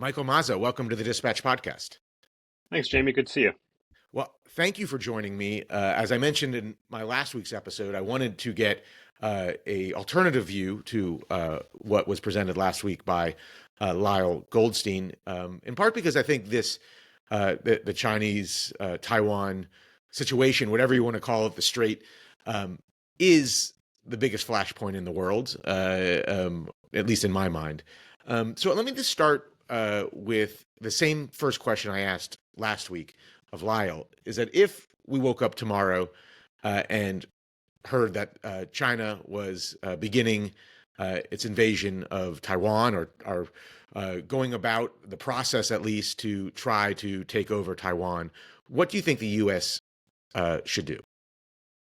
Michael Mazza, welcome to the Dispatch Podcast. Thanks, Jamie. Good to see you. Well, thank you for joining me. As I mentioned in my last week's episode, I wanted to get a alternative view to what was presented last week by Lyle Goldstein, in part because I think the Chinese Taiwan situation, whatever you want to call it, the strait, is the biggest flashpoint in the world, at least in my mind. So let me just start with the same first question I asked last week of Lyle, is that if we woke up tomorrow and heard that China was beginning its invasion of Taiwan, or going about the process at least to try to take over Taiwan, what do you think the U.S. Should do?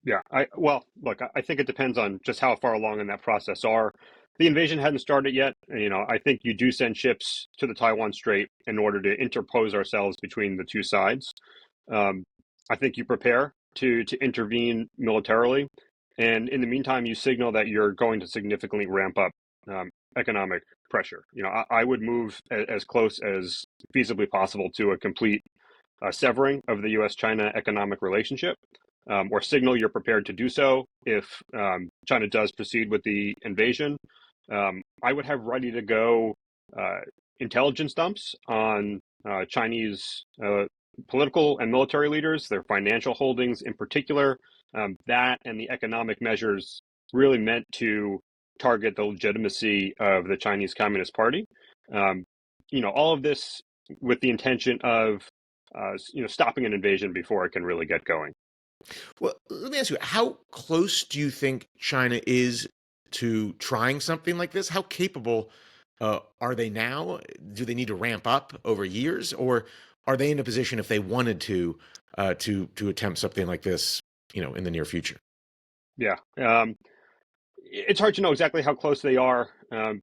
Yeah, look, I think it depends on just how far along in that process are. The invasion hadn't started yet. I think you do send ships to the Taiwan Strait in order to interpose ourselves between the two sides. Um, I think you prepare to intervene militarily, and in the meantime, you signal that you're going to significantly ramp up economic pressure. I would move as close as feasibly possible to a complete severing of the U.S.-China economic relationship, or signal you're prepared to do so if China does proceed with the invasion. I would have ready to go intelligence dumps on Chinese political and military leaders, their financial holdings in particular. That and the economic measures really meant to target the legitimacy of the Chinese Communist Party. All of this with the intention of stopping an invasion before it can really get going. Well, let me ask you, how close do you think China is to trying something like this? How capable are they now? Do they need to ramp up over years, or are they in a position, if they wanted to attempt something like this, in the near future? Yeah, it's hard to know exactly how close they are,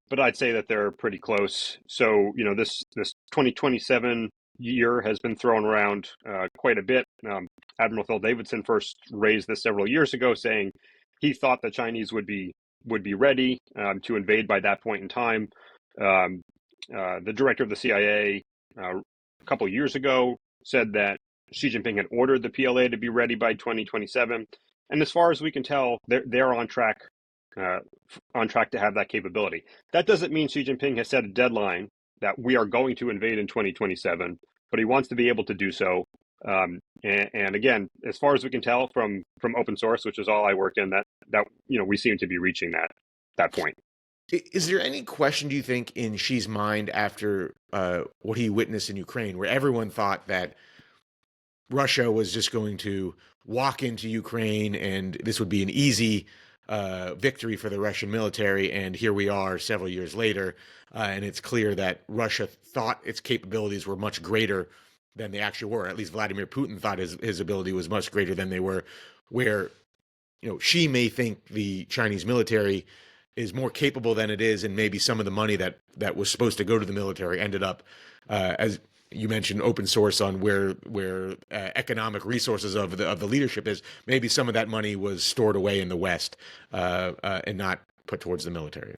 but I'd say that they're pretty close. So this 2027 year has been thrown around quite a bit. Admiral Phil Davidson first raised this several years ago, saying he thought the Chinese would be ready to invade by that point in time. The director of the CIA a couple of years ago said that Xi Jinping had ordered the PLA to be ready by 2027, and as far as we can tell, they're uh, on track to have that capability. That doesn't mean Xi Jinping has set a deadline that we are going to invade in 2027, but he wants to be able to do so. And again, as far as we can tell from open source, which is all I work in, that we seem to be reaching that point. Is there any question, do you think, in Xi's mind after what he witnessed in Ukraine, where everyone thought that Russia was just going to walk into Ukraine and this would be an easy victory for the Russian military? And here we are several years later, and it's clear that Russia thought its capabilities were much greater than they actually were. At least Vladimir Putin thought his ability was much greater than they were, where Xi may think the Chinese military is more capable than it is, and maybe some of the money that was supposed to go to the military ended up, as you mentioned, open source on where economic resources of the leadership is. Maybe some of that money was stored away in the West and not put towards the military.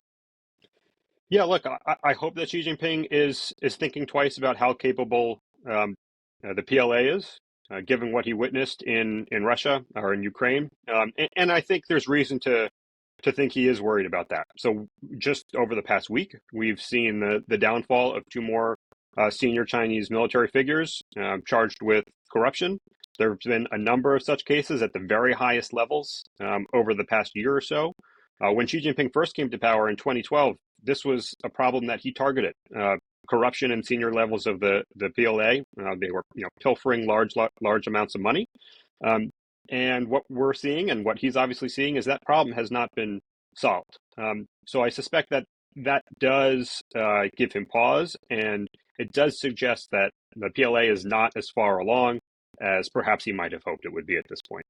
Yeah, look, I hope that Xi Jinping is thinking twice about how capable the PLA is, given what he witnessed in Russia or in Ukraine, and I think there's reason to think he is worried about that. So just over the past week, we've seen the downfall of two more senior Chinese military figures charged with corruption. There have been a number of such cases at the very highest levels over the past year or so. When Xi Jinping first came to power in 2012, this was a problem that he targeted. Corruption in senior levels of the PLA. They were pilfering large amounts of money. And what we're seeing, and what he's obviously seeing, is that problem has not been solved. So I suspect that does give him pause, and it does suggest that the PLA is not as far along as perhaps he might have hoped it would be at this point.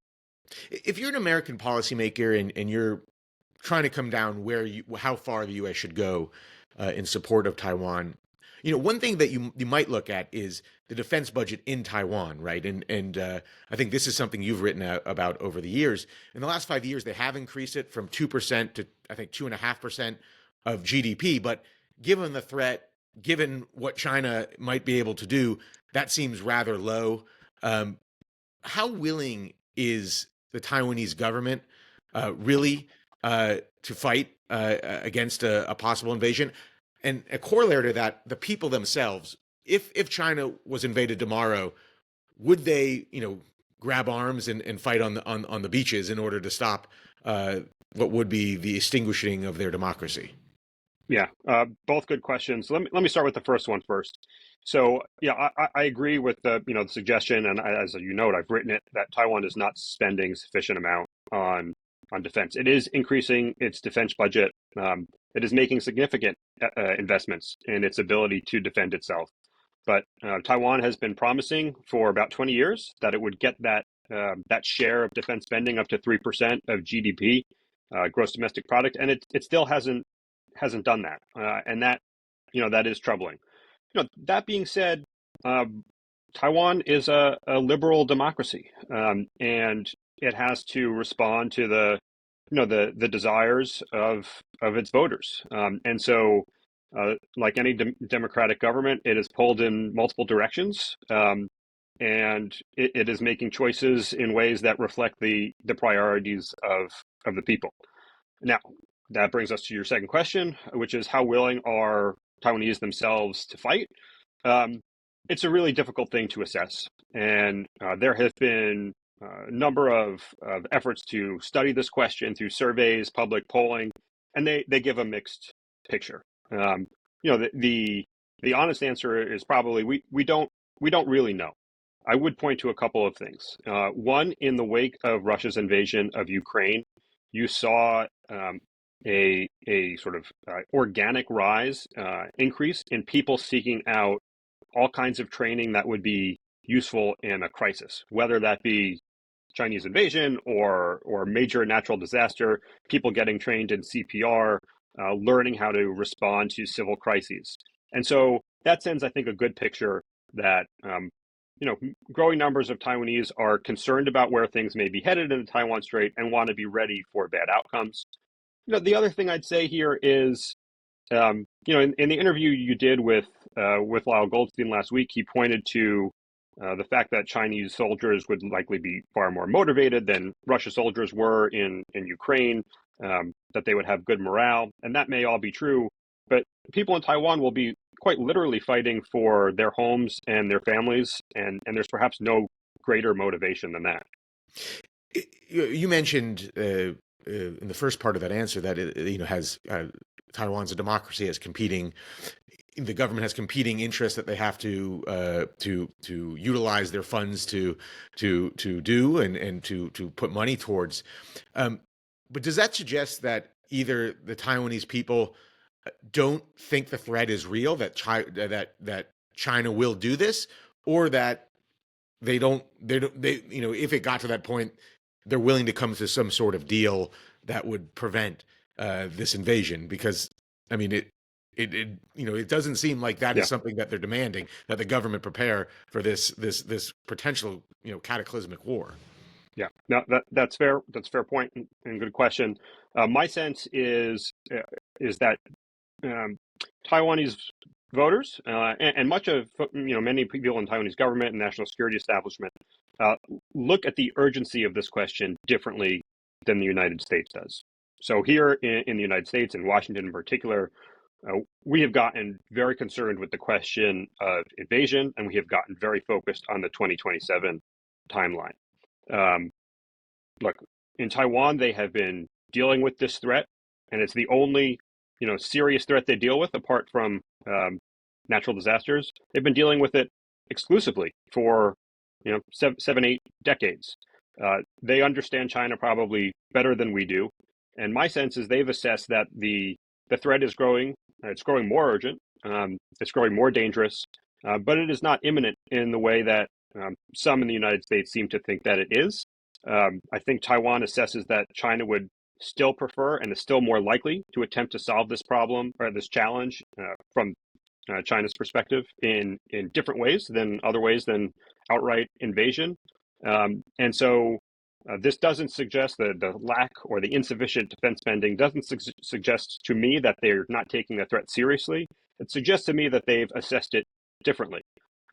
If you're an American policymaker and you're trying to come down how far the U.S. should go in support of Taiwan, one thing that you might look at is the defense budget in Taiwan, right? And I think this is something you've written about over the years. In the last 5 years, they have increased it from 2% to, I think, 2.5% of GDP. But given the threat given what China might be able to do, that seems rather low. Um, how willing is the Taiwanese government really to fight against a possible invasion? And a corollary to that, the people themselves, if China was invaded tomorrow, would they, grab arms and fight on the beaches in order to stop what would be the extinguishing of their democracy? Yeah, both good questions. Let me start with the first one first. So yeah, I agree with the suggestion, and as you note, I've written it that Taiwan is not spending sufficient amount on defense. It is increasing its defense budget. It is making significant investments in its ability to defend itself. But Taiwan has been promising for about 20 years that it would get that share of defense spending up to 3% of GDP, gross domestic product, and it still hasn't done that, and that is troubling. That being said, Taiwan is a liberal democracy, and it has to respond to the desires of its voters, and so. Like any democratic government, it is pulled in multiple directions, and it is making choices in ways that reflect the priorities of the people. Now, that brings us to your second question, which is how willing are Taiwanese themselves to fight? Um, it's a really difficult thing to assess, and there have been a number of efforts to study this question through surveys, public polling, and they give a mixed picture. Um, the honest answer is probably we don't really know. I would point to a couple of things. One, in the wake of Russia's invasion of Ukraine, you saw a sort of organic rise, increase in people seeking out all kinds of training that would be useful in a crisis, whether that be Chinese invasion or major natural disaster, people getting trained in CPR, learning how to respond to civil crises. And so that sends, I think, a good picture that growing numbers of Taiwanese are concerned about where things may be headed in the Taiwan Strait and want to be ready for bad outcomes. The other thing I'd say here is, in the interview you did with Lyle Goldstein last week, he pointed to the fact that Chinese soldiers would likely be far more motivated than Russia soldiers were in Ukraine, that they would have good morale, and that may all be true. But people in Taiwan will be quite literally fighting for their homes and their families, and there's perhaps no greater motivation than that. You mentioned in the first part of that answer that it has Taiwan's a democracy, has competing. The government has competing interests that they have to utilize their funds to do and to put money towards. But does that suggest that either the Taiwanese people don't think the threat is real, that China will do this, or that they if it got to that point, they're willing to come to some sort of deal that would prevent this invasion? Because I mean it doesn't seem like that Yeah. is something that they're demanding, that the government prepare for this potential cataclysmic war. Yeah, no, that's fair. That's a fair point and good question. My sense is that um, Taiwanese voters and much of many people in Taiwanese government and national security establishment uh, look at the urgency of this question differently than the United States does. So here in the United States, in Washington in particular, we have gotten very concerned with the question of invasion, and we have gotten very focused on the 2027 timeline. Um, Look, in Taiwan, they have been dealing with this threat, and it's the only, serious threat they deal with apart from natural disasters. They've been dealing with it exclusively for, 7, 8 decades. They understand China probably better than we do, and my sense is they've assessed that the threat is growing. It's growing more urgent. It's growing more dangerous, but it is not imminent in the way that some in the United States seem to think that it is. I think Taiwan assesses that China would still prefer and is still more likely to attempt to solve this problem or this challenge from China's perspective in different ways than other ways than outright invasion. And so this doesn't suggest that the lack or the insufficient defense spending doesn't suggest to me that they're not taking the threat seriously. it suggests to me that they've assessed it differently.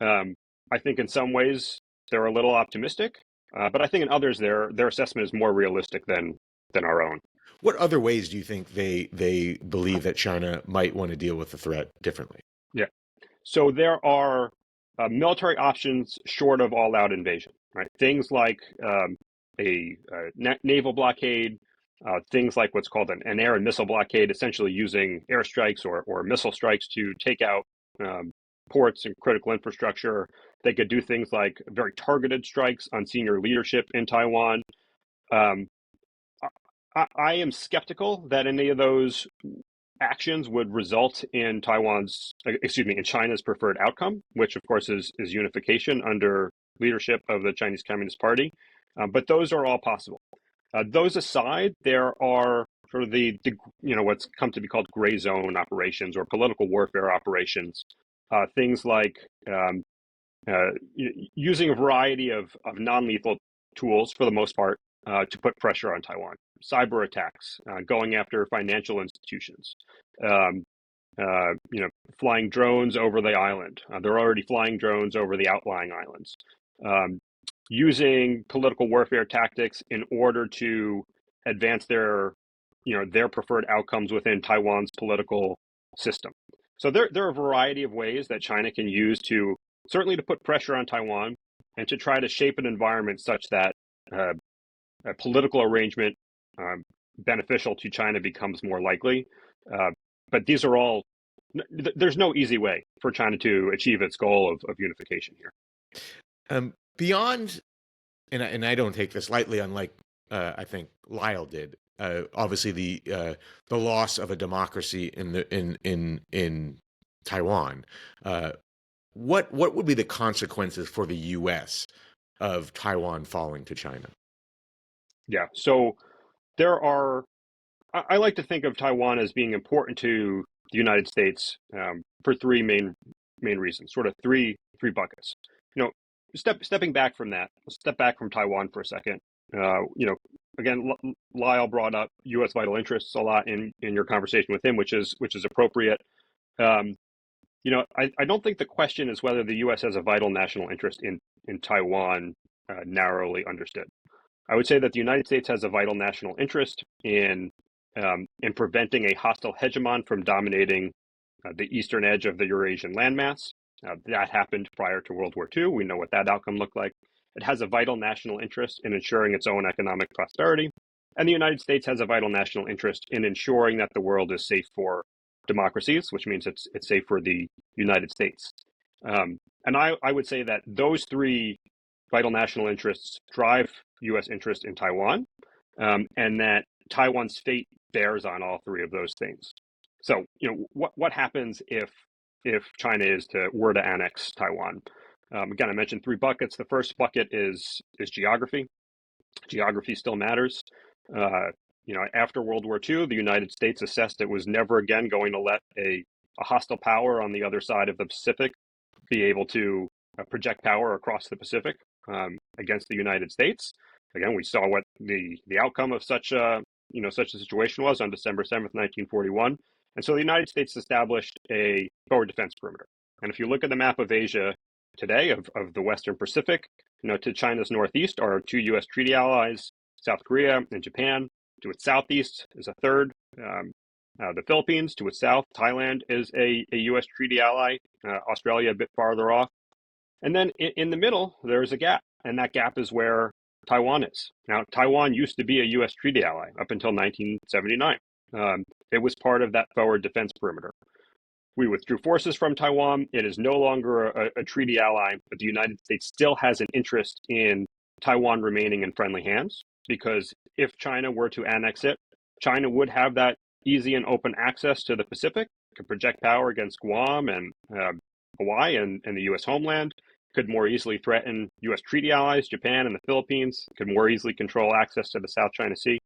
Um, I think in some ways they're a little optimistic, but I think in others their assessment is more realistic than our own. What other ways do you think they believe that China might want to deal with the threat differently? Yeah. So there are military options short of all-out invasion, right? Things like naval blockade, things like what's called an air and missile blockade, essentially using airstrikes or missile strikes to take out um, ports and critical infrastructure. They could do things like very targeted strikes on senior leadership in Taiwan. Um, I am skeptical that any of those actions would result in in China's preferred outcome, which of course is unification under leadership of the Chinese Communist Party. But those are all possible. Those aside, there are sort of what's come to be called gray zone operations or political warfare operations. Things like using a variety of non-lethal tools for the most part to put pressure on Taiwan. Cyber attacks, going after financial institutions, um, flying drones over the island. They're already flying drones over the outlying islands. Um, Using political warfare tactics in order to advance their preferred outcomes within Taiwan's political system. So there are a variety of ways that China can use to certainly to put pressure on Taiwan and to try to shape an environment such that a political arrangement beneficial to China becomes more likely. Uh, but these are all, there's no easy way for China to achieve its goal of unification here. Beyond, and I don't take this lightly, unlike I think Lyle did. Obviously, the loss of a democracy in Taiwan. What would be the consequences for the U.S. of Taiwan falling to China? Yeah. So there are, I like to think of Taiwan as being important to the United States for three main reasons, sort of three buckets. You know, stepping back from that, let's step back from Taiwan for a second. Again, Lyle brought up U.S. vital interests a lot in your conversation with him, which is appropriate. Um, I don't think the question is whether the U.S. has a vital national interest in Taiwan, narrowly understood. I would say that the United States has a vital national interest in preventing a hostile hegemon from dominating the eastern edge of the Eurasian landmass. That happened prior to World War II. We know what that outcome looked like. It has a vital national interest in ensuring its own economic prosperity. And the United States has a vital national interest in ensuring that the world is safe for democracies, which means it's safe for the United States. And I would say that those three vital national interests drive U.S. interest in Taiwan, and that Taiwan's fate bears on all three of those things. So, what happens if China were to annex Taiwan? Again, I mentioned three buckets. The first bucket is geography. Geography still matters. After World War II, the United States assessed it was never again going to let a hostile power on the other side of the Pacific be able to project power across the Pacific against the United States. Again, we saw what the outcome of such a situation was on December 7th, 1941. And so the United States established a forward defense perimeter. And if you look at the map of Asia today, of the Western Pacific, to China's northeast are two U.S. treaty allies, South Korea and Japan. To its southeast is a third, the Philippines. To its south, Thailand is a U.S. treaty ally, Australia a bit farther off. And then in the middle, there's a gap. And that gap is where Taiwan is. Now, Taiwan used to be a U.S. treaty ally up until 1979. It was part of that forward defense perimeter. We withdrew forces from Taiwan. It is no longer a treaty ally, but the United States still has an interest in Taiwan remaining in friendly hands, because if China were to annex it, China would have that easy and open access to the Pacific, could project power against Guam and Hawaii and the U.S. homeland, could more easily threaten U.S. treaty allies, Japan and the Philippines, could more easily control access to the South China Sea.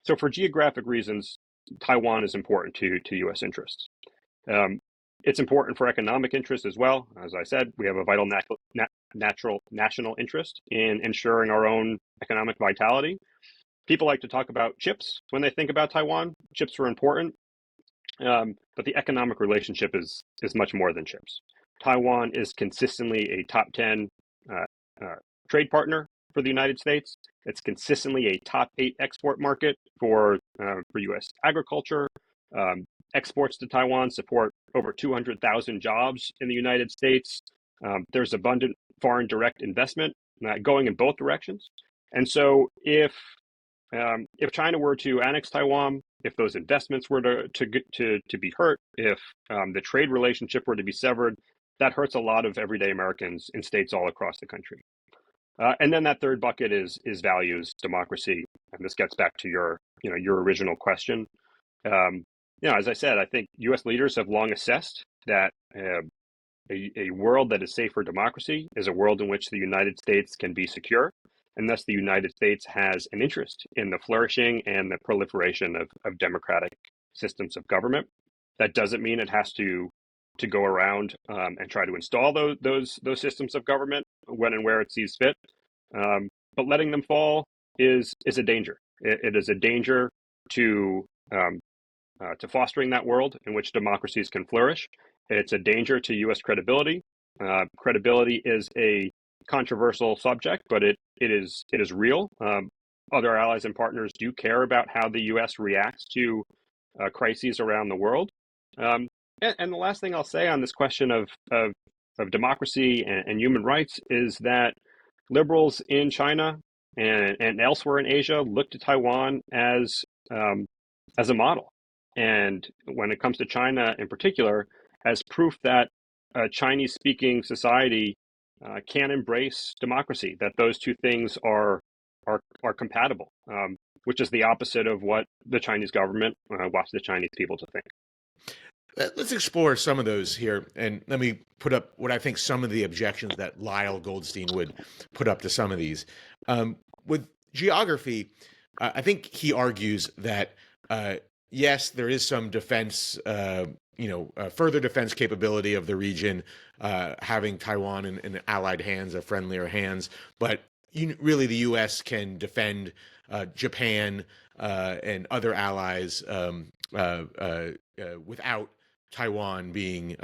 So for geographic reasons, Taiwan is important to U.S. interests. It's important for economic interest as well. As I said, we have a vital national interest in ensuring our own economic vitality. People like to talk about chips when they think about Taiwan. Chips are important. But the economic relationship is much more than chips. Taiwan is consistently a top 10 uh, trade partner for the United States. It's consistently a top 8 export market for U.S. agriculture. Um, Exports to Taiwan support over 200,000 jobs in the United States. There's abundant foreign direct investment going in both directions. And so if China were to annex Taiwan, if those investments were to be hurt, if the trade relationship were to be severed, that hurts a lot of everyday Americans in states all across the country. And then that third bucket is values, democracy, and this gets back to your original question. Um, as I said, I think U.S. leaders have long assessed that a world that is safe for democracy is a world in which the United States can be secure, and thus the United States has an interest in the flourishing and the proliferation of democratic systems of government. That doesn't mean it has to go around and try to install those systems of government when and where it sees fit. But letting them fall is a danger. It is a danger to fostering that world in which democracies can flourish. It's a danger to U.S. credibility. Credibility is a controversial subject, but it is real. Other allies and partners do care about how the U.S. reacts to crises around the world. And the last thing I'll say on this question of democracy and human rights is that liberals in China and elsewhere in Asia look to Taiwan as a model. And when it comes to China in particular, as proof that a Chinese speaking society can embrace democracy, that those two things are compatible, which is the opposite of what the Chinese government wants the Chinese people to think. Let's explore some of those here, and let me put up what I think some of the objections that Lyle Goldstein would put up to some of these. With geography, I think he argues that yes, there is some defense, further defense capability of the region, having Taiwan in allied hands, or friendlier hands, but really the U.S. can defend Japan and other allies without Taiwan being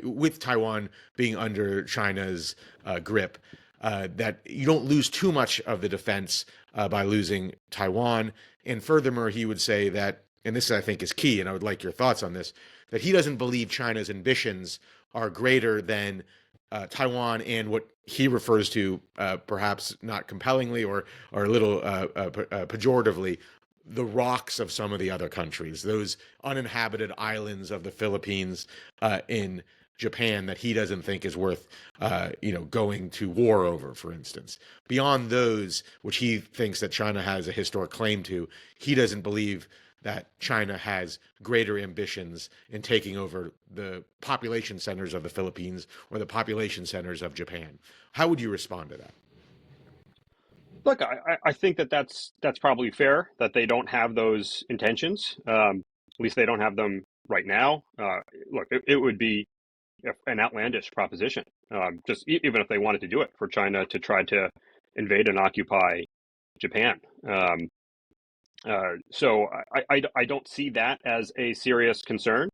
with Taiwan being under China's grip. That you don't lose too much of the defense by losing Taiwan. And furthermore, he would say that, and this I think is key, and I would like your thoughts on this, that he doesn't believe China's ambitions are greater than Taiwan and what he refers to, perhaps not compellingly or a little pejoratively, the rocks of some of the other countries, those uninhabited islands of the Philippines in Japan that he doesn't think is worth, going to war over, for instance. Beyond those, which he thinks that China has a historic claim to, he doesn't believe that China has greater ambitions in taking over the population centers of the Philippines or the population centers of Japan. How would you respond to that? Look, I think that's probably fair that they don't have those intentions. At least they don't have them right now. Look, it would be an outlandish proposition, just even if they wanted to do it, for China to try to invade and occupy Japan. So I don't see that as a serious concern.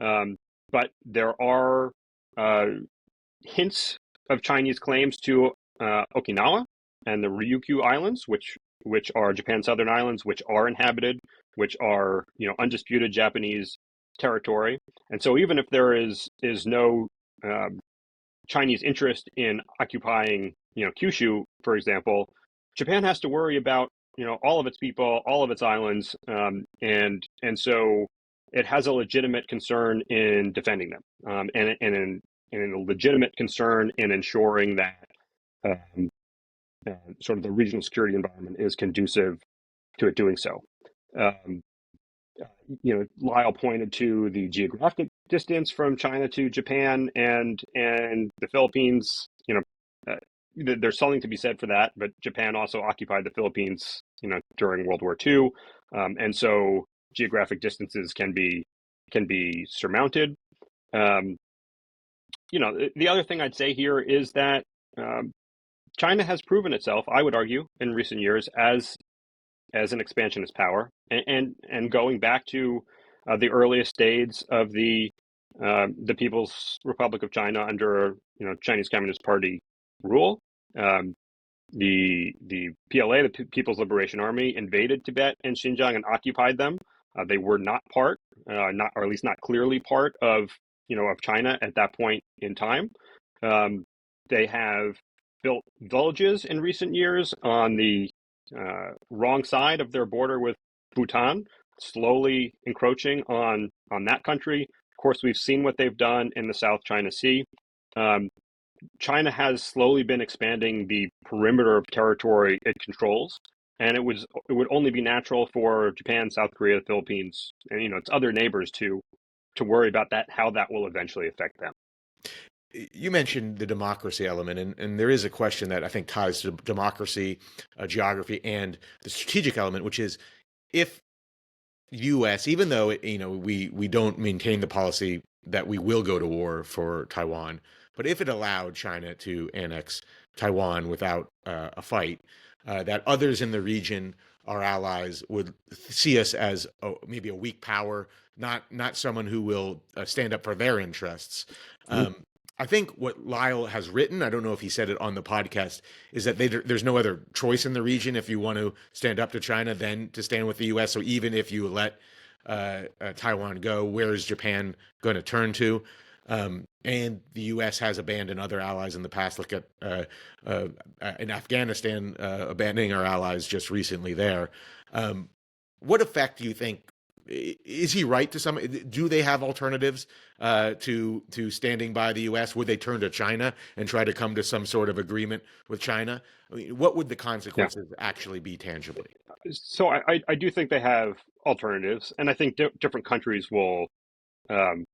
But there are hints of Chinese claims to Okinawa and the Ryukyu Islands, which are Japan's southern islands, which are inhabited, which are undisputed Japanese territory. And so even if there is no Chinese interest in occupying Kyushu, for example, Japan has to worry about all of its people, all of its islands, and so it has a legitimate concern in defending them, and a legitimate concern in ensuring that um, sort of the regional security environment is conducive to it doing so. Um, Lyle pointed to the geographic distance from China to Japan and the Philippines. There's something to be said for that, but Japan also occupied the Philippines, during World War II, and so geographic distances can be surmounted. Um, the other thing I'd say here is that China has proven itself, I would argue, in recent years as an expansionist power, and going back to the earliest days of the People's Republic of China under Chinese Communist Party rule. Um, the PLA, the People's Liberation Army, invaded Tibet and Xinjiang and occupied them. They were not part, not or at least not clearly part of of China at that point in time. Um, they have built villages in recent years on the wrong side of their border with Bhutan, slowly encroaching on that country. Of course, we've seen what they've done in the South China Sea. Um, China has slowly been expanding the perimeter of territory it controls, and it would only be natural for Japan, South Korea, the Philippines, and its other neighbors to worry about that, how that will eventually affect them. You mentioned the democracy element, and there is a question that I think ties to democracy, geography, and the strategic element, which is if U.S., even though we don't maintain the policy that we will go to war for Taiwan, but if it allowed China to annex Taiwan without a fight, that others in the region, our allies, would see us as maybe a weak power, not someone who will stand up for their interests. Mhm. I think what Lyle has written, I don't know if he said it on the podcast, is that there's no other choice in the region if you want to stand up to China than to stand with the U.S. So even if you let Taiwan go, where is Japan going to turn to? And the U.S. has abandoned other allies in the past. Look at in Afghanistan, abandoning our allies just recently there. What effect do you think? Is he right to some? Do they have alternatives to standing by the U.S.? Would they turn to China and try to come to some sort of agreement with China? I mean, what would the Yeah. consequences actually be tangibly? So I do think they have alternatives, and I think different countries will um,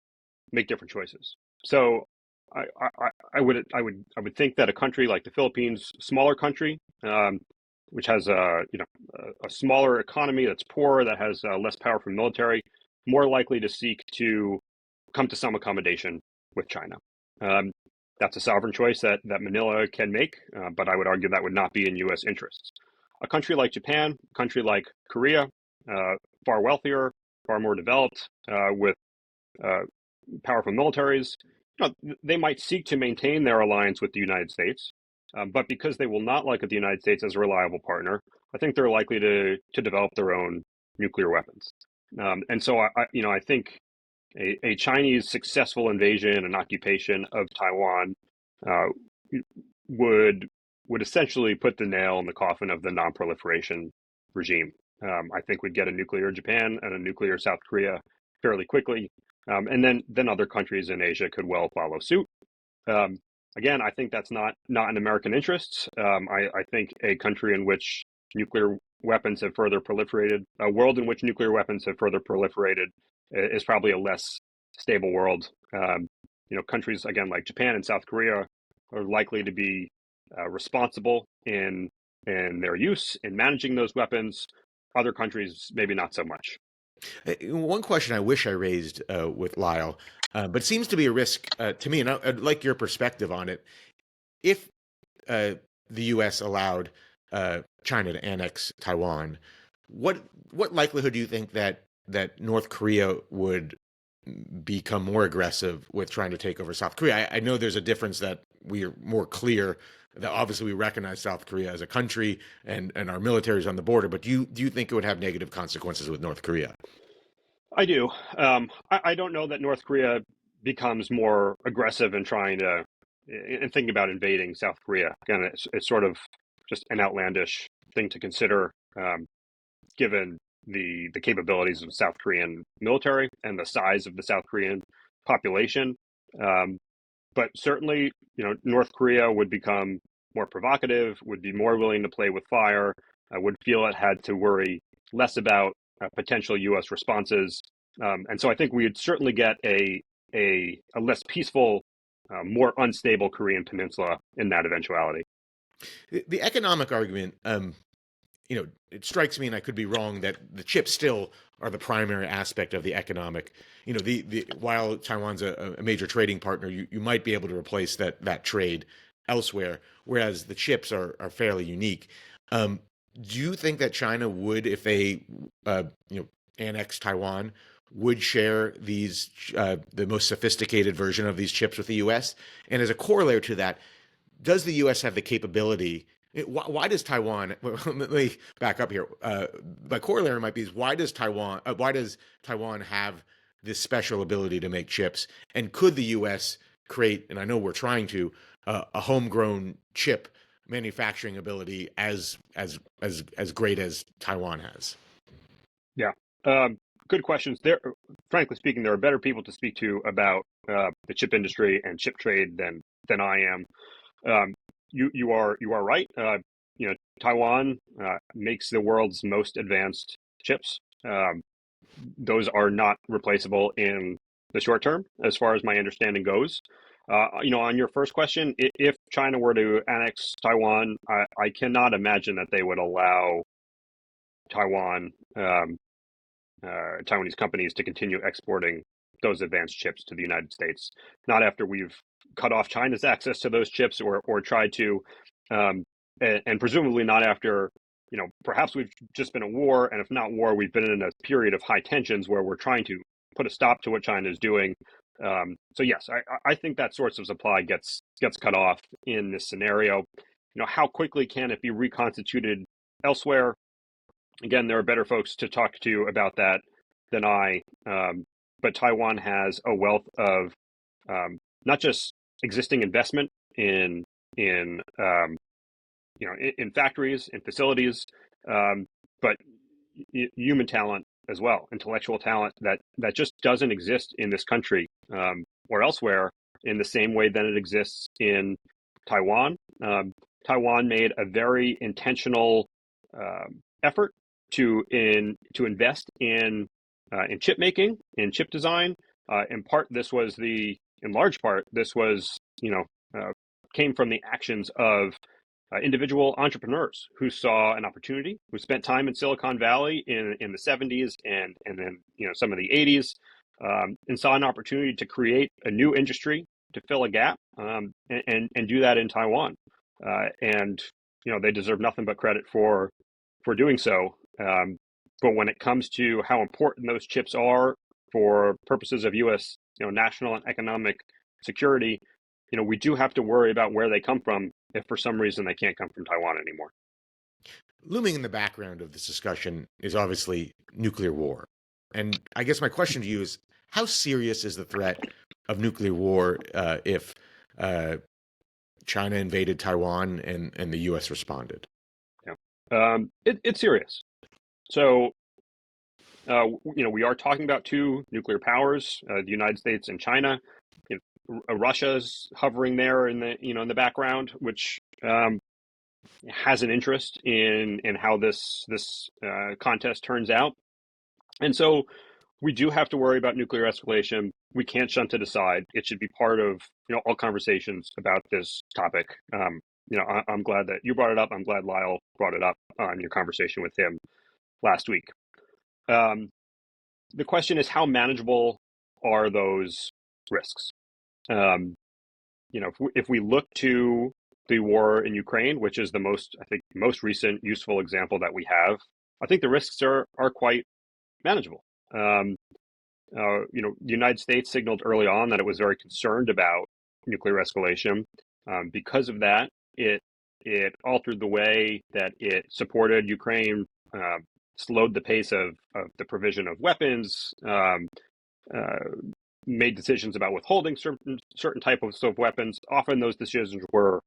make different choices. So I would think that a country like the Philippines, smaller country, which has a smaller economy that's poorer, that has less powerful military, more likely to seek to come to some accommodation with China. Um, that's a sovereign choice that Manila can make, but I would argue that would not be in U.S. interests. A country like Japan, a country like Korea, uh, far wealthier, far more developed, with uh, powerful militaries, they might seek to maintain their alliance with the United States, but because they will not look at the United States as a reliable partner, I think they're likely to develop their own nuclear weapons. And so I think a Chinese successful invasion and occupation of Taiwan uh, would would essentially put the nail in the coffin of the non-proliferation regime. I think we'd get a nuclear Japan and a nuclear South Korea fairly quickly, and then other countries in Asia could well follow suit. Um, Again, I think that's not in American interests. I think a country in which nuclear weapons have further proliferated, a world in which nuclear weapons have further proliferated, is probably a less stable world. Countries again like Japan and South Korea are likely to be responsible in their use in managing those weapons. Other countries maybe not so much. One question I wish I raised with Lyle, but it seems to be a risk to me, and I'd like your perspective on it. If uh, the U.S. allowed China to annex Taiwan, what what likelihood do you think that North Korea would become more aggressive with trying to take over South Korea? I know there's a difference that we are more clear that obviously we recognize South Korea as a country and our military is on the border, but do you think it would have negative consequences with North Korea? I do. I don't know that North Korea becomes more aggressive in trying to in thinking about invading South Korea. Again, it's sort of just an outlandish thing to consider, given the capabilities of the South Korean military and the size of the South Korean population. Um, but certainly, North Korea would become more provocative, would be more willing to play with fire, would feel it had to worry less about potential U.S. responses, and so I think we'd certainly get a less peaceful, more unstable Korean peninsula in that eventuality. The economic argument, it strikes me, and I could be wrong, that the chips still are the primary aspect of the economic. The while Taiwan's a major trading partner, you might be able to replace that trade elsewhere, whereas the chips are fairly unique. Do you think that China would, if they, uh, you know, annex Taiwan, would share these the most sophisticated version of these chips with the U.S.? And as a corollary to that, does the U.S. have the capability? Why does Taiwan? Let me back up here. My corollary might be: is why does Taiwan have this special ability to make chips? And could the U.S. create? And I know we're trying to a homegrown chip manufacturing ability as great as Taiwan has? Yeah. Good questions. Frankly speaking, there are better people to speak to about the chip industry and chip trade than I am. You are right. Taiwan makes the world's most advanced chips. Those are not replaceable in the short term, as far as my understanding goes. On your first question, if China were to annex Taiwan, I cannot imagine that they would allow Taiwan, Taiwanese companies to continue exporting those advanced chips to the United States. Not after we've cut off China's access to those chips or tried to, and presumably not after, perhaps we've just been at war, and if not war, we've been in a period of high tensions where we're trying to put a stop to what China is doing. So yes, I think that source of supply gets cut off in this scenario. How quickly can it be reconstituted elsewhere? Again, there are better folks to talk to about that than I. But Taiwan has a wealth of not just existing investment in factories, in facilities, but human talent as well, intellectual talent that just doesn't exist in this country or elsewhere in the same way that it exists in Taiwan. Taiwan made a very intentional effort to invest in chip making, in chip design. In large part, this was came from the actions of individual entrepreneurs who saw an opportunity, who spent time in Silicon Valley in the 70s and then some of the 80s, and saw an opportunity to create a new industry to fill a gap, and do that in Taiwan. And they deserve nothing but credit for doing so. But when it comes to how important those chips are for purposes of U.S. national and economic security, we do have to worry about where they come from if for some reason they can't come from Taiwan anymore. Looming in the background of this discussion is obviously nuclear war. And I guess my question to you is, how serious is the threat of nuclear war if China invaded Taiwan and the U.S. responded? Yeah. It's serious. So, we are talking about two nuclear powers, the United States and China. Russia's hovering there in the background, which has an interest in how this contest turns out, and so we do have to worry about nuclear escalation. We can't shunt it aside. It should be part of all conversations about this topic. I'm glad that you brought it up. I'm glad Lyle brought it up on your conversation with him last week. The question is, how manageable are those risks? If we look to the war in Ukraine, which is the most recent useful example that we have, I think the risks are quite manageable. The United States signaled early on that it was very concerned about nuclear escalation. Because of that, it altered the way that it supported Ukraine, slowed the pace of the provision of weapons, made decisions about withholding certain types of weapons. Often those decisions were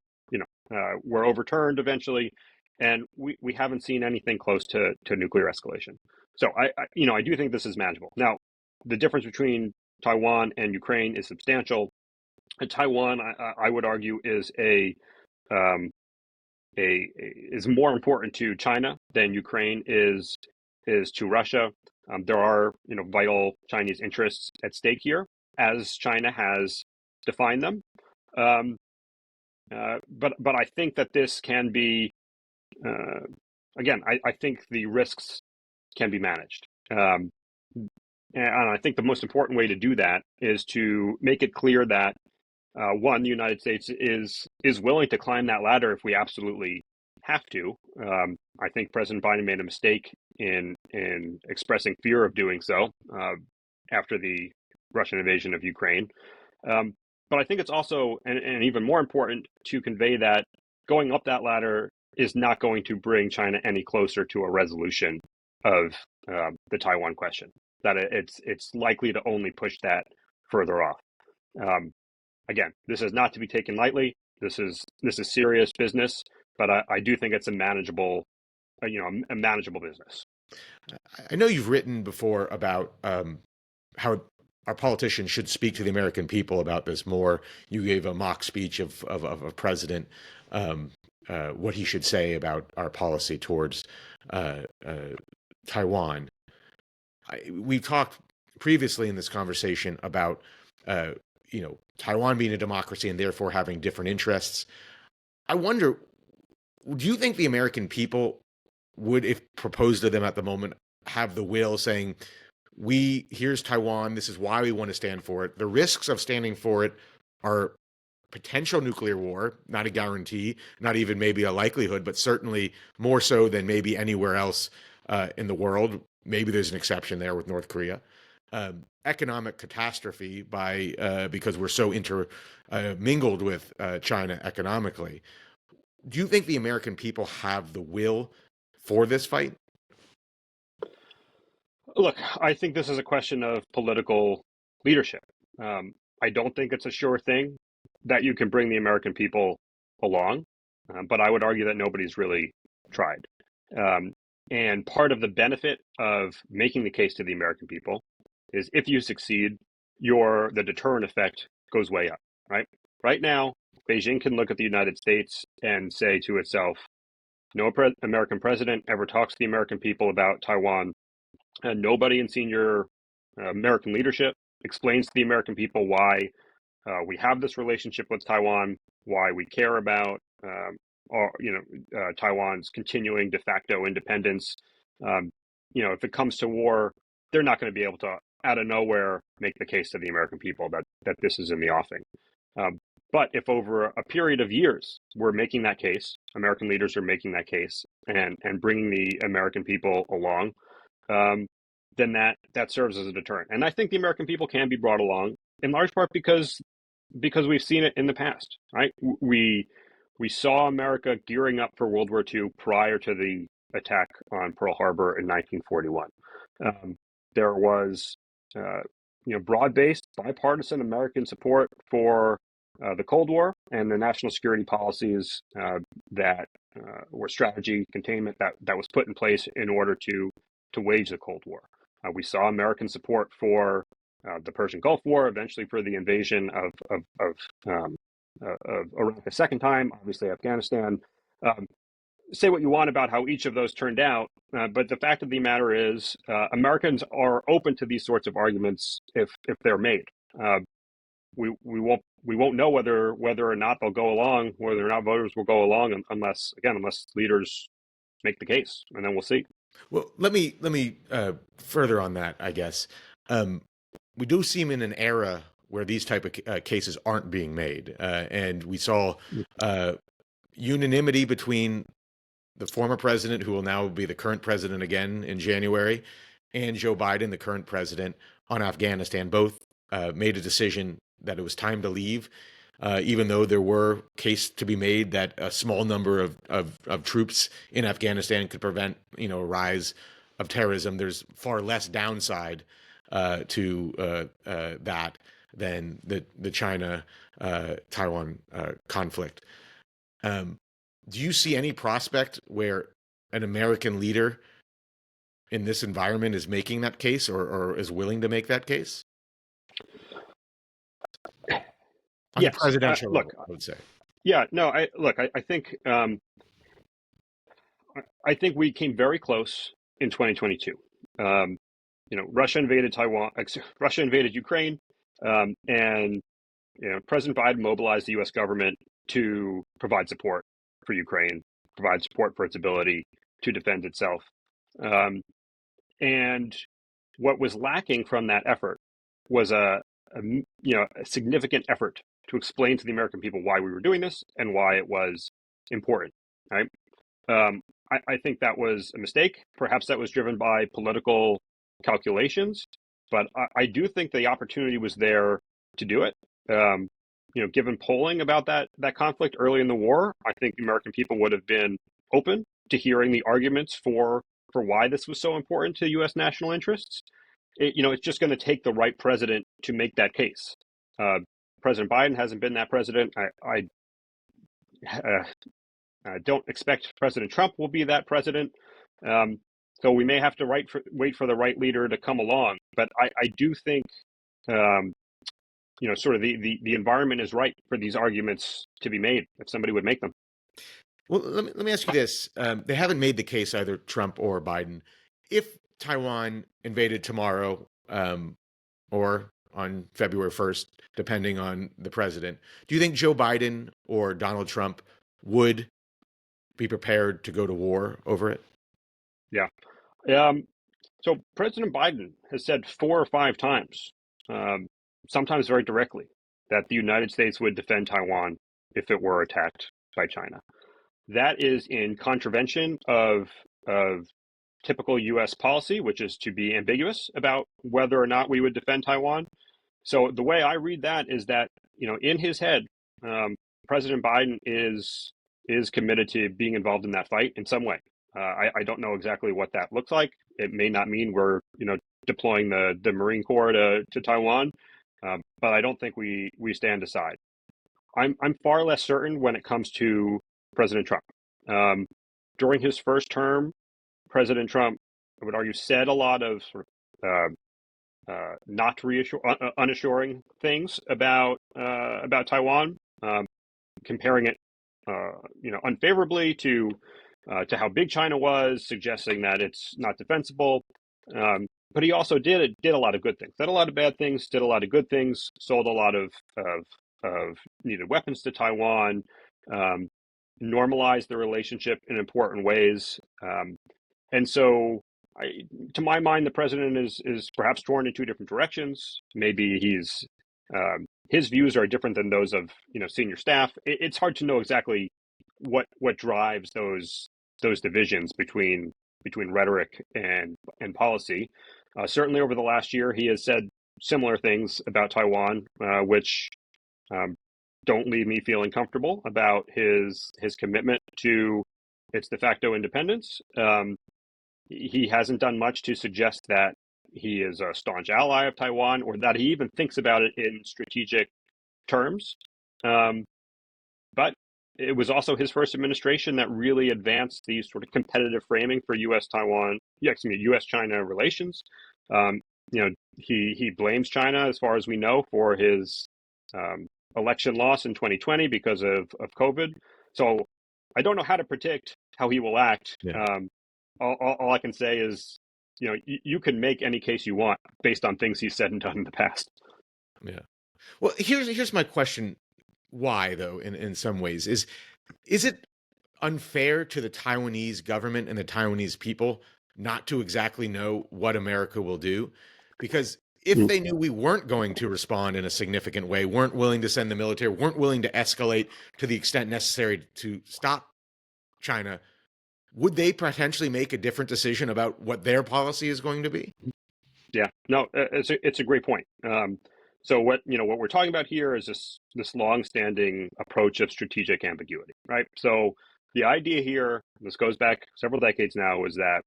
overturned eventually, and we haven't seen anything close to nuclear escalation. So I do think this is manageable. Now, the difference between Taiwan and Ukraine is substantial. Taiwan, I would argue, is is more important to China than Ukraine is to Russia. There are vital Chinese interests at stake here, as China has defined them. But I think that this can be, again, I think the risks can be managed. And I think the most important way to do that is to make it clear that one, the United States is willing to climb that ladder if we absolutely have to. I think President Biden made a mistake in expressing fear of doing so. after the Russian invasion of Ukraine. Um, but I think it's also, and even more important, to convey that going up that ladder is not going to bring China any closer to a resolution of the Taiwan question. That it's likely to only push that further off. Um, Again, this is not to be taken lightly. This is serious business, but I do think it's a manageable, a manageable business. I know you've written before about how our politicians should speak to the American people about this more. You gave a mock speech of a president, what he should say about our policy towards uh, uh, Taiwan. We've talked previously in this conversation about uh, Taiwan being a democracy and therefore having different interests. I wonder, do you think the American people would, if proposed to them at the moment, have the will saying, here's Taiwan, this is why we want to stand for it. The risks of standing for it are potential nuclear war, not a guarantee, not even maybe a likelihood, but certainly more so than maybe anywhere else in the world. Maybe there's an exception there with North Korea. Economic catastrophe because we're so intermingled with China economically. Do you think the American people have the will for this fight? Look, I think this is a question of political leadership. I don't think it's a sure thing that you can bring the American people along, but I would argue that nobody's really tried. Um, and part of the benefit of making the case to the American people is if you succeed, the deterrent effect goes way up, right? Right now, Beijing can look at the United States and say to itself, no American president ever talks to the American people about Taiwan, and nobody in senior American leadership explains to the American people why we have this relationship with Taiwan, why we care about Taiwan's continuing de facto independence. Um, if it comes to war, they're not going to be able to out of nowhere make the case to the American people that this is in the offing. But if over a period of years we're making that case, American leaders are making that case and bringing the American people along, um, then that serves as a deterrent. And I think the American people can be brought along in large part because we've seen it in the past, right? We saw America gearing up for World War II prior to the attack on Pearl Harbor in 1941. There was broad-based bipartisan American support for the Cold War and the national security policies that were strategy containment that was put in place in order to wage the Cold War. We saw American support for the Persian Gulf War, eventually for the invasion of Iraq a second time, obviously Afghanistan. Um, Say what you want about how each of those turned out, but the fact of the matter is, Americans are open to these sorts of arguments if they're made. Uh, we won't know whether or not they'll go along, whether or not voters will go along, unless leaders make the case, and then we'll see. Well, let me further on that. I guess um, we do seem in an era where these type of cases aren't being made, and we saw uh, unanimity between the former president, who will now be the current president again in January, and Joe Biden, the current president, on Afghanistan. Both made a decision that it was time to leave, even though there were case to be made that a small number of troops in Afghanistan could prevent, a rise of terrorism. There's far less downside to that than the China Taiwan conflict. Um, do you see any prospect where an American leader in this environment is making that case or is willing to make that case on the Yes. presidential Look. level, I would say? Yeah. No. I think. I think we came very close in 2022. Um, Russia invaded Taiwan. Russia invaded Ukraine, and President Biden mobilized the U.S. government to provide support for Ukraine, provide support for its ability to defend itself. Um, and what was lacking from that effort was a significant effort to explain to the American people why we were doing this and why it was important. Right. I think that was a mistake. Perhaps that was driven by political calculations. but I do think the opportunity was there to do it. Given polling about that conflict early in the war, I think the American people would have been open to hearing the arguments for why this was so important to U.S. national interests. It's just going to take the right president to make that case. President Biden hasn't been that president. I don't expect President Trump will be that president. So we may have to wait for the right leader to come along. But I do think, sort of the environment is right for these arguments to be made if somebody would make them. Well, let me ask you this. They haven't made the case, either Trump or Biden. If Taiwan invaded tomorrow, or on February 1st, depending on the president, do you think Joe Biden or Donald Trump would be prepared to go to war over it? Yeah. So President Biden has said 4 or 5 times, sometimes very directly, that the United States would defend Taiwan if it were attacked by China. That is in contravention of typical U.S. policy, which is to be ambiguous about whether or not we would defend Taiwan. So the way I read that is that, in his head, President Biden is committed to being involved in that fight in some way. I don't know exactly what that looks like. It may not mean we're, deploying the Marine Corps to Taiwan, but I don't think we stand aside. I'm far less certain when it comes to President Trump. During his first term, President Trump, I would argue, said a lot of sort of not unassuring things about Taiwan, comparing it, unfavorably to how big China was, suggesting that it's not defensible. But he also did a lot of good things. Did a lot of bad things. Did a lot of good things. Sold a lot of needed weapons to Taiwan. Normalized the relationship in important ways. And so, to my mind, the president is perhaps torn in 2 different directions. Maybe his views are different than those of senior staff. It's hard to know exactly what drives those divisions between rhetoric and policy. Certainly, over the last year, he has said similar things about Taiwan, which don't leave me feeling comfortable about his commitment to its de facto independence. He hasn't done much to suggest that he is a staunch ally of Taiwan or that he even thinks about it in strategic terms. But it was also his first administration that really advanced the sort of competitive framing for U.S.-China relations. He blames China, as far as we know, for his election loss in 2020 because of COVID. So I don't know how to predict how he will act. Yeah. All I can say is, you can make any case you want based on things he's said and done in the past. Yeah. Well, here's my question. Why, though, in some ways, is it unfair to the Taiwanese government and the Taiwanese people not to exactly know what America will do? Because if they knew we weren't going to respond in a significant way, weren't willing to send the military, weren't willing to escalate to the extent necessary to stop China, would they potentially make a different decision about what their policy is going to be? Yeah, no, it's a great point. So what we're talking about here is this long-standing approach of strategic ambiguity, right? So the idea here, this goes back several decades now, is that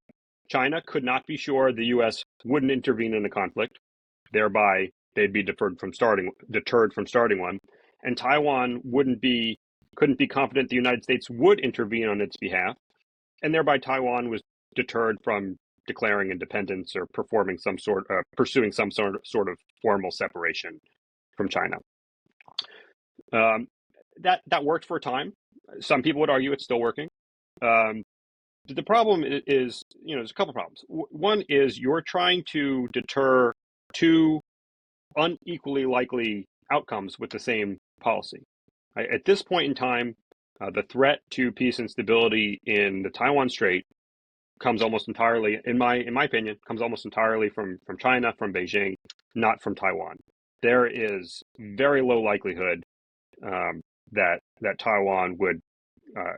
China could not be sure the U.S. wouldn't intervene in the conflict, thereby they'd be deterred from starting one, and Taiwan couldn't be confident the United States would intervene on its behalf, and thereby Taiwan was deterred from declaring independence or pursuing some sort of formal separation from China. That worked for a time. Some people would argue it's still working. The problem is, there's a couple problems. One is you're trying to deter 2 unequally likely outcomes with the same policy. At this point in time, the threat to peace and stability in the Taiwan Strait comes almost entirely, in my opinion, from China, from Beijing, not from Taiwan. There is very low likelihood that Taiwan would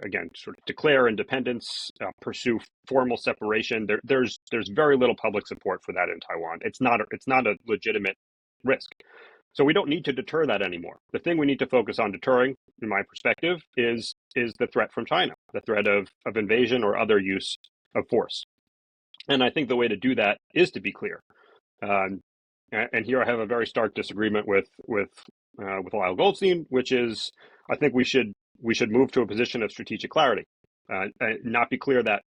again, sort of declare independence, pursue formal separation. There's very little public support for that in Taiwan. It's not a legitimate risk. So we don't need to deter that anymore. The thing we need to focus on deterring, in my perspective, is the threat from China, the threat of invasion or other use of force. And I think the way to do that is to be clear. And here I have a very stark disagreement with Lyle Goldstein, which is I think we should move to a position of strategic clarity, not be clear that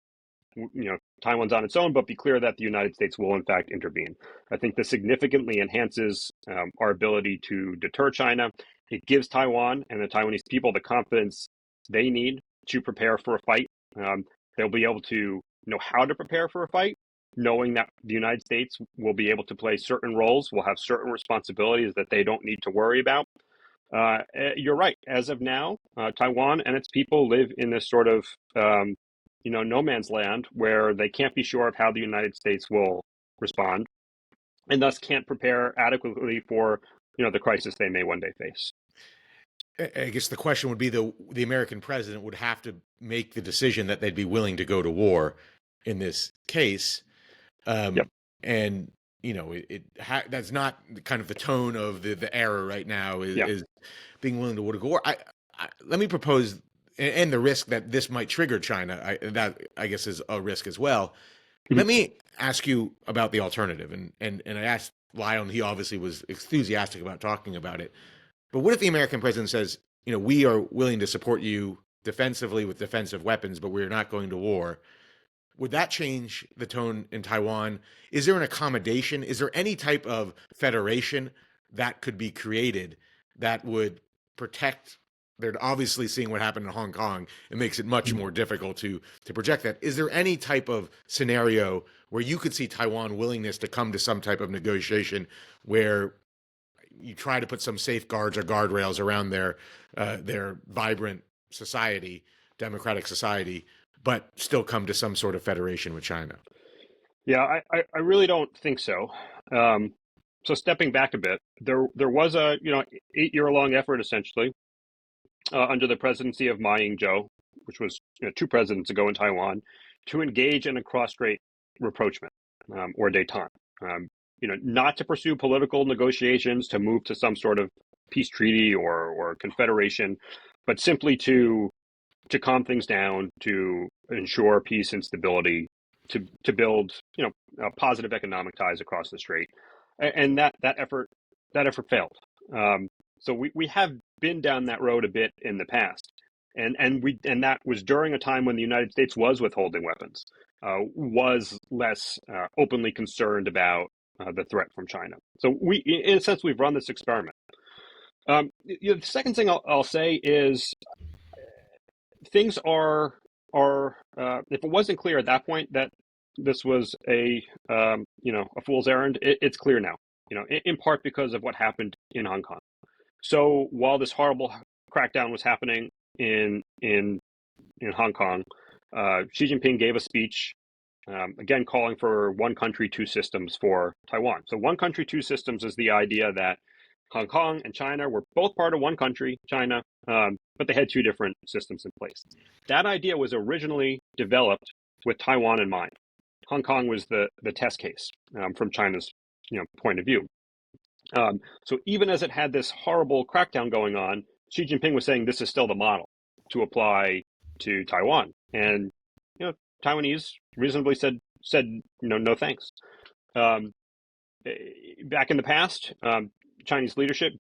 Taiwan's on its own, but be clear that the United States will in fact intervene. I think this significantly enhances our ability to deter China. It gives Taiwan and the Taiwanese people the confidence they need to prepare for a fight. They'll be able to know how to prepare for a fight, knowing that the United States will be able to play certain roles, will have certain responsibilities that they don't need to worry about. You're right. As of now, Taiwan and its people live in this sort of no man's land where they can't be sure of how the United States will respond, and thus can't prepare adequately for the crisis they may one day face. I guess the question would be the American president would have to make the decision that they'd be willing to go to war in this case. Yep. And that's not kind of the tone of the era right now is being willing to go to war. Let me propose, and the risk that this might trigger China, that I guess is a risk as well. Mm-hmm. Let me ask you about the alternative, and I asked Lyle, and he obviously was enthusiastic about talking about it. But what if the American president says, we are willing to support you defensively with defensive weapons, but we're not going to war? Would that change the tone in Taiwan? Is there an accommodation? Is there any type of federation that could be created that would protect? They're obviously seeing what happened in Hong Kong. It makes it much more difficult to project that. Is there any type of scenario where you could see Taiwan willingness to come to some type of negotiation where you try to put some safeguards or guardrails around their vibrant society, democratic society, but still come to some sort of federation with China? Yeah, I really don't think so. So stepping back a bit, there was a 8-year-long effort essentially under the presidency of Ma Ying-jeou, which was 2 presidents ago in Taiwan, to engage in a cross-strait rapprochement or détente. Not to pursue political negotiations to move to some sort of peace treaty or confederation, but simply to calm things down, to ensure peace and stability, to build positive economic ties across the strait, and that effort failed. So we have been down that road a bit in the past, and that was during a time when the United States was withholding weapons, was less openly concerned about the threat from China. So in a sense, we've run this experiment. The second thing I'll say is things are if it wasn't clear at that point that this was a fool's errand, it's clear now. In part because of what happened in Hong Kong. So while this horrible crackdown was happening in Hong Kong, Xi Jinping gave a speech, again calling for one country, two systems for Taiwan. So one country, two systems is the idea that Hong Kong and China were both part of one country, China, but they had 2 different systems in place. That idea was originally developed with Taiwan in mind. Hong Kong was the test case from China's point of view. So even as it had this horrible crackdown going on, Xi Jinping was saying this is still the model to apply to Taiwan, and Taiwanese reasonably said no thanks. Back in the past, Chinese leadership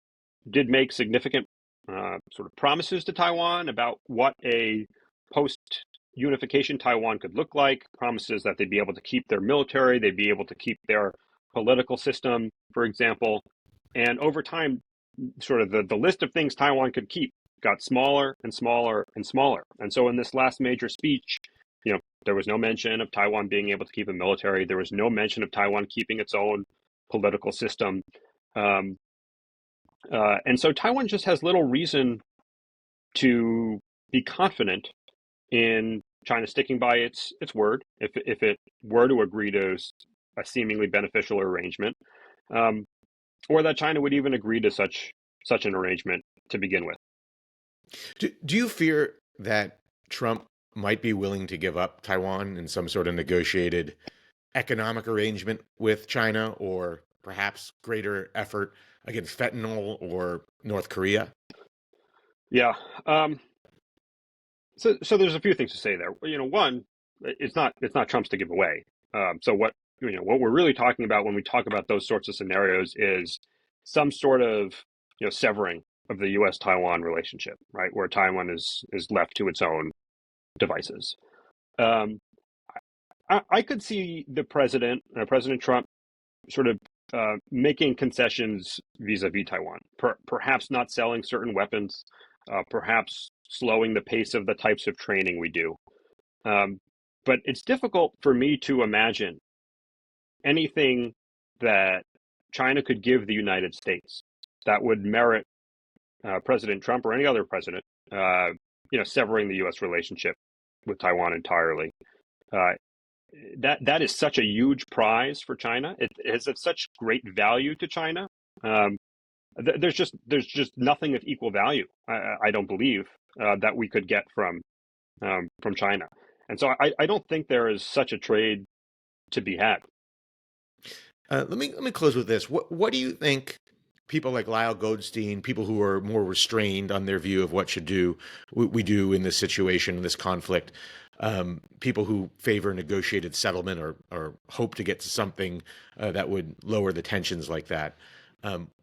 did make significant sort of promises to Taiwan about what a post-unification Taiwan could look like, promises that they'd be able to keep their military, they'd be able to keep their political system, for example. And over time, sort of the list of things Taiwan could keep got smaller and smaller and smaller. And so in this last major speech, there was no mention of Taiwan being able to keep a military. There was no mention of Taiwan keeping its own political system. And so Taiwan just has little reason to be confident in China sticking by its word if it were to agree to a seemingly beneficial arrangement, or that China would even agree to such an arrangement to begin with. Do you fear that Trump might be willing to give up Taiwan in some sort of negotiated economic arrangement with China, or perhaps greater effort against fentanyl or North Korea? Yeah. Um, so there's a few things to say there. One, it's not Trump's to give away. So what we're really talking about when we talk about those sorts of scenarios is some sort of severing of the U.S. Taiwan relationship, right, where Taiwan is left to its own devices. Um, I could see the President Trump, sort of making concessions vis-a-vis Taiwan, perhaps not selling certain weapons, perhaps slowing the pace of the types of training we do. Um, but it's difficult for me to imagine anything that China could give the United States that would merit President Trump or any other president, severing the U.S. relationship with Taiwan entirely. Uh, that is such a huge prize for China. It is of such great value to China. Um, there's just nothing of equal value. I don't believe that we could get from China, and so I don't think there is such a trade to be had. Let me close with this. What do you think people like Lyle Goldstein, people who are more restrained on their view of what should do we do in this situation, in this conflict, people who favor negotiated settlement or hope to get to something that would lower the tensions like that?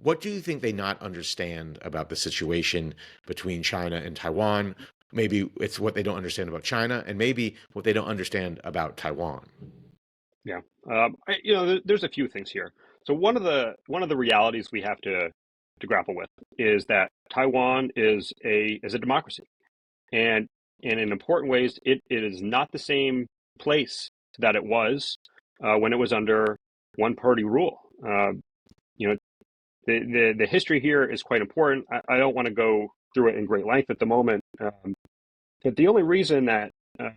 What do you think they not understand about the situation between China and Taiwan? Maybe it's what they don't understand about China, and maybe what they don't understand about Taiwan. Yeah, there's a few things here. So one of the realities we have to grapple with is that Taiwan is a democracy, and in important ways, it is not the same place that it was when it was under one party rule. You know, the history here is quite important. I don't want to go through it in great length at the moment, but the only reason that uh,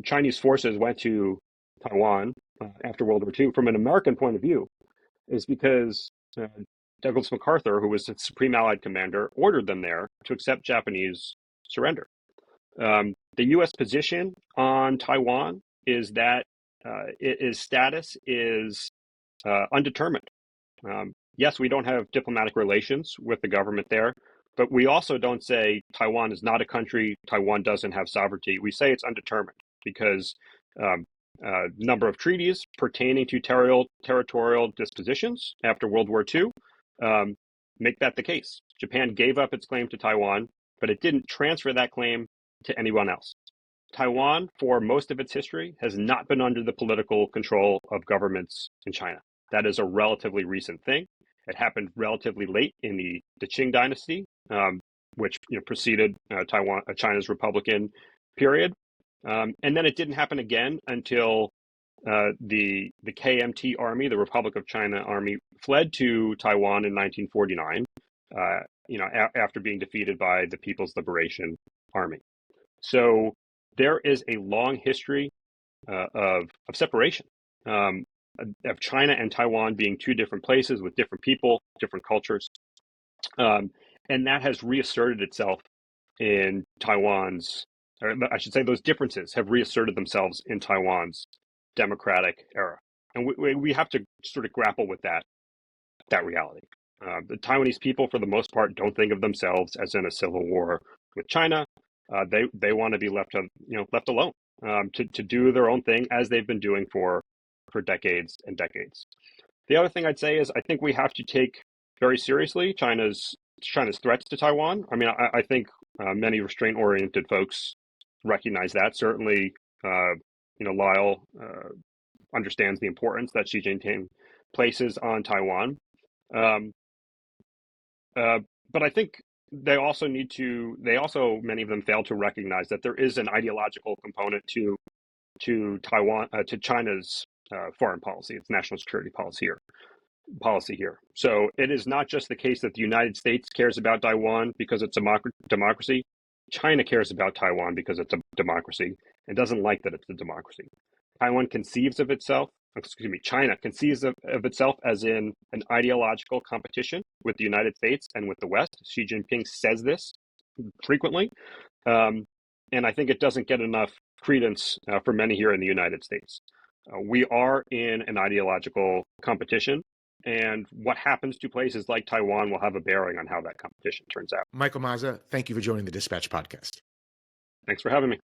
Chinese forces went to Taiwan after World War II, from an American point of view, is because Douglas MacArthur, who was the Supreme Allied Commander, ordered them there to accept Japanese surrender. The U.S. position on Taiwan is that its status is undetermined. Yes, we don't have diplomatic relations with the government there, but we also don't say Taiwan is not a country, Taiwan doesn't have sovereignty. We say it's undetermined because um, number of treaties pertaining to territorial dispositions after World War II um, make that the case. Japan gave up its claim to Taiwan, but it didn't transfer that claim to anyone else. Taiwan, for most of its history, has not been under the political control of governments in China. That is a relatively recent thing. It happened relatively late in the Qing dynasty, which preceded China's Republican period, and then it didn't happen again until the KMT army, the Republic of China army, fled to Taiwan in 1949. After being defeated by the People's Liberation Army. So there is a long history of separation, of China and Taiwan being two different places with different people, different cultures, um, and that has reasserted itself in Taiwan's, or I should say, those differences have reasserted themselves in Taiwan's democratic era, and we have to sort of grapple with that reality. The Taiwanese people, for the most part, don't think of themselves as in a civil war with China. They want to be left alone to do their own thing as they've been doing for decades and decades. The other thing I'd say is I think we have to take very seriously China's threats to Taiwan. I mean, I think many restraint-oriented folks recognize that. Certainly, Lyle understands the importance that Xi Jinping places on Taiwan. Um, uh, but I think many of them fail to recognize that there is an ideological component to Taiwan, to China's foreign policy, its national security policy here. So it is not just the case that the United States cares about Taiwan because it's a democracy. China cares about Taiwan because it's a democracy and doesn't like that it's a democracy. China conceives of itself as in an ideological competition with the United States and with the West. Xi Jinping says this frequently. And I think it doesn't get enough credence for many here in the United States. We are in an ideological competition, and what happens to places like Taiwan will have a bearing on how that competition turns out. Michael Mazza, thank you for joining the Dispatch podcast. Thanks for having me.